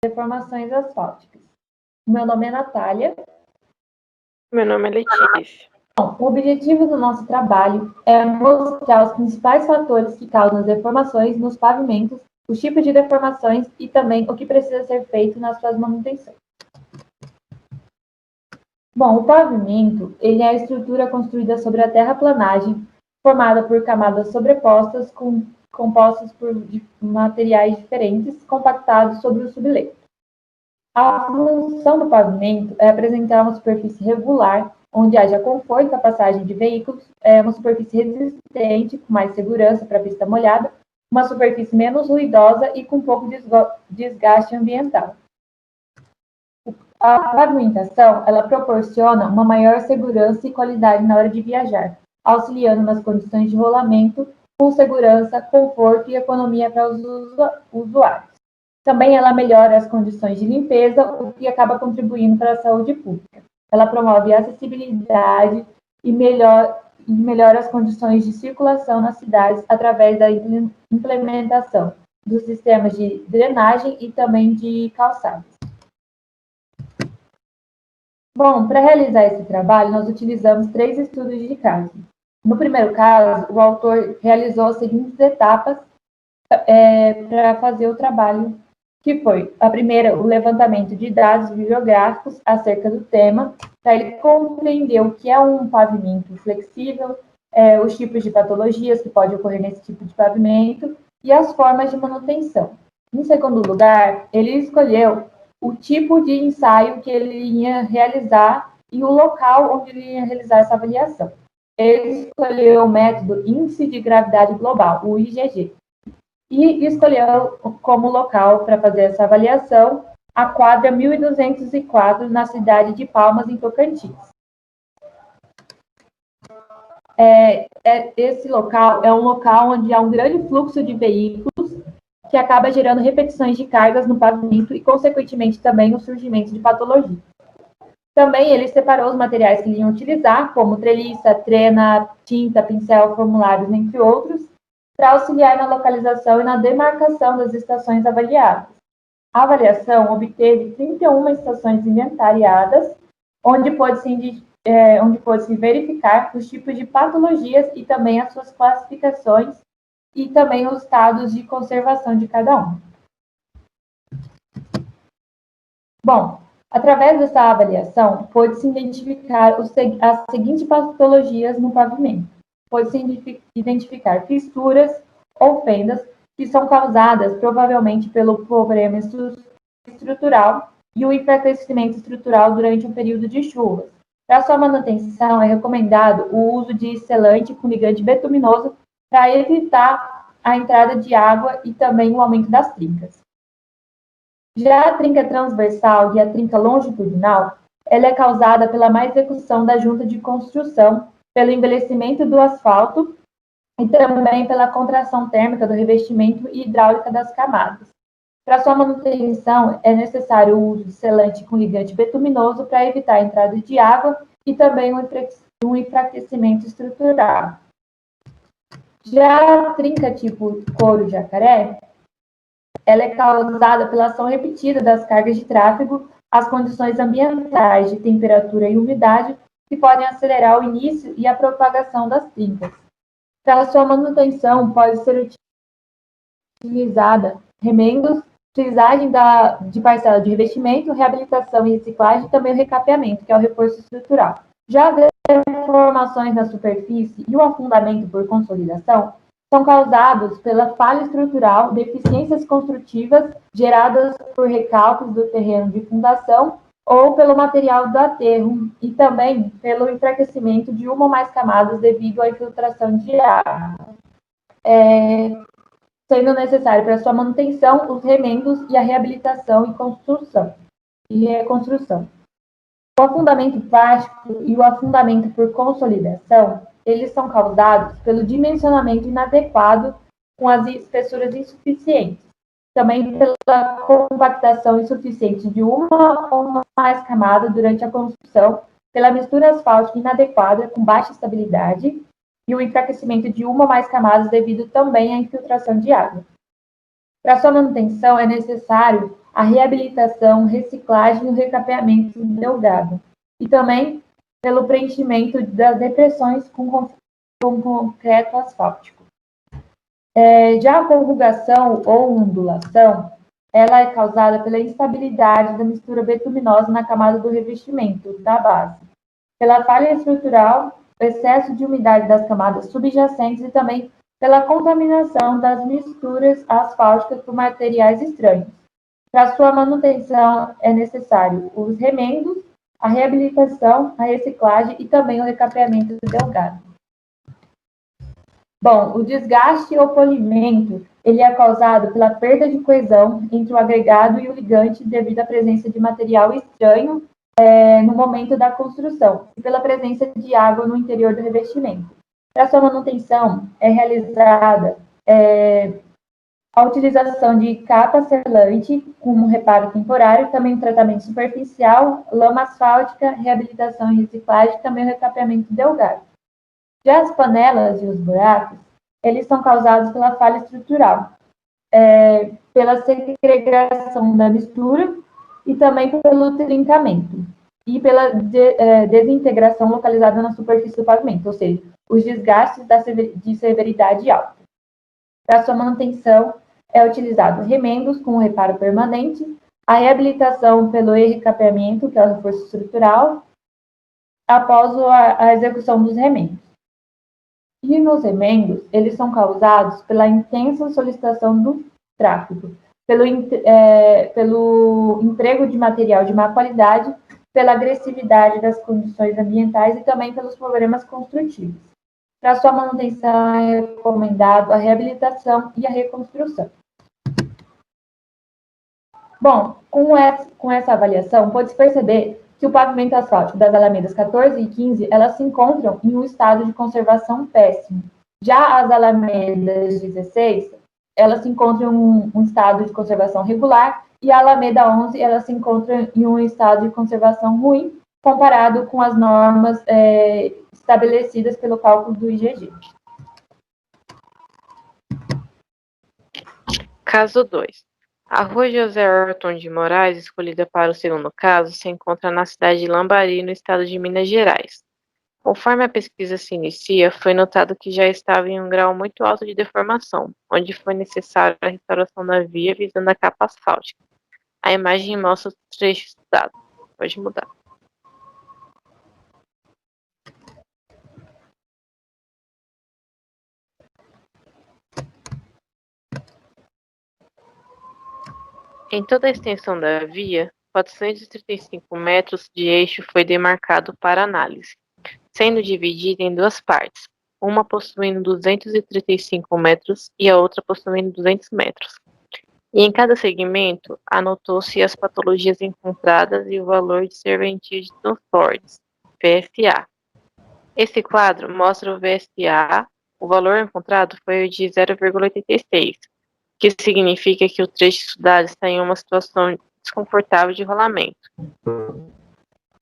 deformações asfálticas. Meu nome é Natália. Meu nome é Letícia. Bom, o objetivo do nosso trabalho é mostrar os principais fatores que causam as deformações nos pavimentos, os tipos de deformações e também o que precisa ser feito nas suas manutenções. Bom, o pavimento ele é a estrutura construída sobre a terraplanagem, formada por camadas sobrepostas compostas por materiais diferentes compactados sobre o subleito. A função do pavimento é apresentar uma superfície regular, onde haja conforto à passagem de veículos, uma superfície resistente, com mais segurança para a pista molhada, uma superfície menos ruidosa e com pouco desgaste ambiental. A pavimentação, ela proporciona uma maior segurança e qualidade na hora de viajar, auxiliando nas condições de rolamento, com segurança, conforto e economia para os usuários. Também ela melhora as condições de limpeza, o que acaba contribuindo para a saúde pública. Ela promove a acessibilidade e melhora as condições de circulação nas cidades através da implementação dos sistemas de drenagem e também de calçadas. Bom, para realizar esse trabalho, nós utilizamos 3 estudos de caso. No primeiro caso, o autor realizou as seguintes etapas para fazer o trabalho, que foi a primeira, o levantamento de dados bibliográficos acerca do tema, para ele compreender o que é um pavimento flexível, os tipos de patologias que podem ocorrer nesse tipo de pavimento e as formas de manutenção. Em segundo lugar, ele escolheu o tipo de ensaio que ele ia realizar e o local onde ele ia realizar essa avaliação. Ele escolheu o método Índice de Gravidade Global, o IgG, e escolheu como local para fazer essa avaliação a quadra 1204 na cidade de Palmas, em Tocantins. Esse local é um local onde há um grande fluxo de veículos que acaba gerando repetições de cargas no pavimento e, consequentemente, também o surgimento de patologia. Também ele separou os materiais que ele ia utilizar, como treliça, trena, tinta, pincel, formulários, entre outros, para auxiliar na localização e na demarcação das estações avaliadas. A avaliação obteve 31 estações inventariadas, onde pôde-se verificar os tipos de patologias e também as suas classificações e também os estados de conservação de cada um. Bom, através dessa avaliação, pôde-se identificar as seguintes patologias no pavimento. Pôde-se identificar fissuras ou fendas que são causadas provavelmente pelo problema estrutural e o enfraquecimento estrutural durante um período de chuvas. Para sua manutenção, é recomendado o uso de selante com ligante betuminoso para evitar a entrada de água e também o aumento das trincas. Já a trinca transversal e a trinca longitudinal, ela é causada pela má execução da junta de construção, pelo envelhecimento do asfalto e também pela contração térmica do revestimento e hidráulica das camadas. Para sua manutenção, é necessário o uso de selante com ligante betuminoso para evitar a entrada de água e também um enfraquecimento estrutural. Já a trinca tipo couro-jacaré, ela é causada pela ação repetida das cargas de tráfego, as condições ambientais de temperatura e umidade, que podem acelerar o início e a propagação das trincas. Para sua manutenção, pode ser utilizada remendos, utilizagem de parcela de revestimento, reabilitação e reciclagem, e também o recapeamento, que é o reforço estrutural. Já as deformações na superfície e o afundamento por consolidação são causados pela falha estrutural, deficiências construtivas geradas por recalques do terreno de fundação ou pelo material do aterro e também pelo enfraquecimento de uma ou mais camadas devido à infiltração de água. Sendo necessário para sua manutenção os remendos e a reabilitação e reconstrução. O afundamento plástico e o afundamento por consolidação, eles são causados pelo dimensionamento inadequado com as espessuras insuficientes, também pela compactação insuficiente de uma ou mais camadas durante a construção, pela mistura asfáltica inadequada com baixa estabilidade e o enfraquecimento de uma ou mais camadas devido também à infiltração de água. Para sua manutenção, é necessário a reabilitação, reciclagem e o recapeamento delgado. E também pelo preenchimento das depressões com concreto asfáltico. Já a corrugação ou ondulação, ela é causada pela instabilidade da mistura betuminosa na camada do revestimento da base, pela falha estrutural, excesso de umidade das camadas subjacentes e também pela contaminação das misturas asfálticas por materiais estranhos. Para sua manutenção é necessário os remendos, a reabilitação, a reciclagem e também o recapeamento delgado. Bom, o desgaste ou polimento, ele é causado pela perda de coesão entre o agregado e o ligante devido à presença de material estranho no momento da construção e pela presença de água no interior do revestimento. Para sua manutenção, é realizada a utilização de capa selante como reparo temporário, também o tratamento superficial, lama asfáltica, reabilitação e reciclagem, também o recapeamento delgado. Já as panelas e os buracos, eles são causados pela falha estrutural, pela segregação da mistura e também pelo trincamento e pela desintegração localizada na superfície do pavimento, ou seja, os desgastes de severidade alta. Para sua manutenção, é utilizado remendos com reparo permanente, a reabilitação pelo recapeamento, que é o reforço estrutural, após a execução dos remendos. E nos remendos, eles são causados pela intensa solicitação do tráfego, pelo emprego de material de má qualidade, pela agressividade das condições ambientais e também pelos problemas construtivos. Para sua manutenção é recomendado a reabilitação e a reconstrução. Bom, com essa avaliação, pode-se perceber que o pavimento asfáltico das alamedas 14 e 15, elas se encontram em um estado de conservação péssimo. Já as alamedas 16, elas se encontram em um estado de conservação regular, e a alameda 11, ela se encontra em um estado de conservação ruim, comparado com as normas estabelecidas pelo cálculo do IGG. Caso 2. A rua José Orton de Moraes, escolhida para o segundo caso, se encontra na cidade de Lambari, no estado de Minas Gerais. Conforme a pesquisa se inicia, foi notado que já estava em um grau muito alto de deformação, onde foi necessária a restauração da via visando a capa asfáltica. A imagem mostra o trecho estudado. Pode mudar. Em toda a extensão da via, 435 metros de eixo foi demarcado para análise, sendo dividida em duas partes, uma possuindo 235 metros e a outra possuindo 200 metros. E em cada segmento, anotou-se as patologias encontradas e o valor de serventia de transportes, VSA. Esse quadro mostra o VSA, o valor encontrado foi o de 0,86, que significa que o trecho estudado está em uma situação desconfortável de rolamento.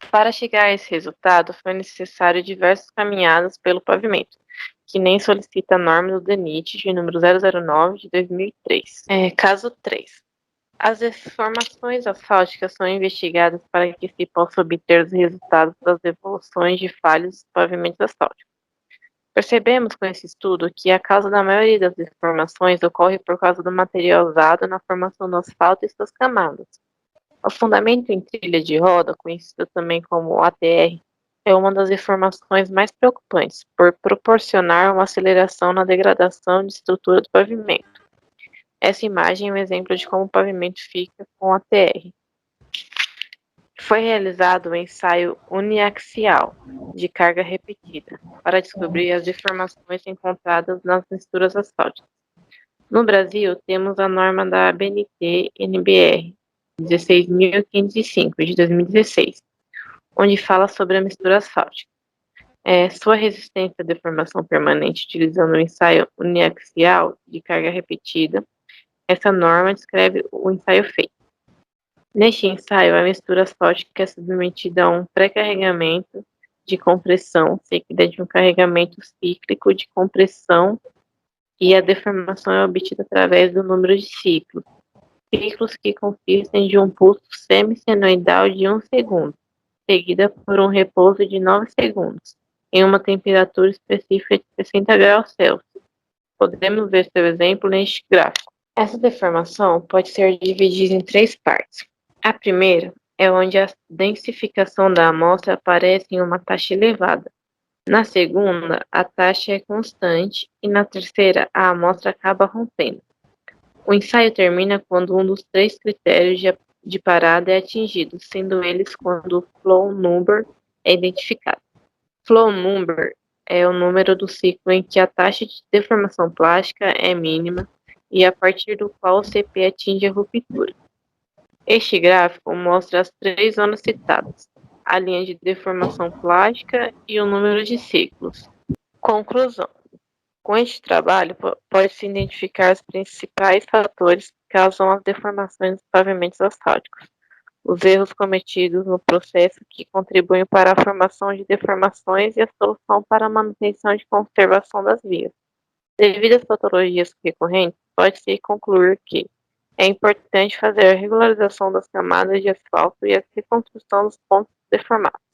Para chegar a esse resultado, foi necessário diversas caminhadas pelo pavimento, que nem solicita a norma do DENIT de número 009 de 2003. Caso 3. As deformações asfálticas são investigadas para que se possa obter os resultados das evoluções de falhas dos pavimentos asfálticos. Percebemos com esse estudo que a causa da maioria das deformações ocorre por causa do material usado na formação do asfalto e suas camadas. O fundamento em trilha de roda, conhecido também como ATR, é uma das deformações mais preocupantes, por proporcionar uma aceleração na degradação de estrutura do pavimento. Essa imagem é um exemplo de como o pavimento fica com ATR. Foi realizado um ensaio uniaxial de carga repetida para descobrir as deformações encontradas nas misturas asfálticas. No Brasil, temos a norma da ABNT-NBR 16.505 de 2016, onde fala sobre a mistura asfáltica. Sua resistência à deformação permanente utilizando o ensaio uniaxial de carga repetida. Essa norma descreve o ensaio feito. Neste ensaio, a mistura asfáltica é submetida a um pré-carregamento de compressão, seguida de um carregamento cíclico de compressão, e a deformação é obtida através do número de ciclos. ciclos que consistem de um pulso semi-senoidal de 1 segundo, seguida por um repouso de 9 segundos, em uma temperatura específica de 60 graus Celsius. Podemos ver seu exemplo neste gráfico. Essa deformação pode ser dividida em 3 partes. A primeira é onde a densificação da amostra aparece em uma taxa elevada. Na segunda, a taxa é constante e na terceira, a amostra acaba rompendo. O ensaio termina quando um dos 3 critérios de parada é atingido, sendo eles quando o flow number é identificado. Flow number é o número do ciclo em que a taxa de deformação plástica é mínima e a partir do qual o CP atinge a ruptura. Este gráfico mostra as 3 zonas citadas, a linha de deformação plástica e o número de ciclos. Conclusão. Com este trabalho, pode-se identificar os principais fatores que causam as deformações dos pavimentos asfálticos, os erros cometidos no processo que contribuem para a formação de deformações e a solução para a manutenção e conservação das vias. Devido às patologias recorrentes, pode-se concluir que é importante fazer a regularização das camadas de asfalto e a reconstrução dos pontos deformados.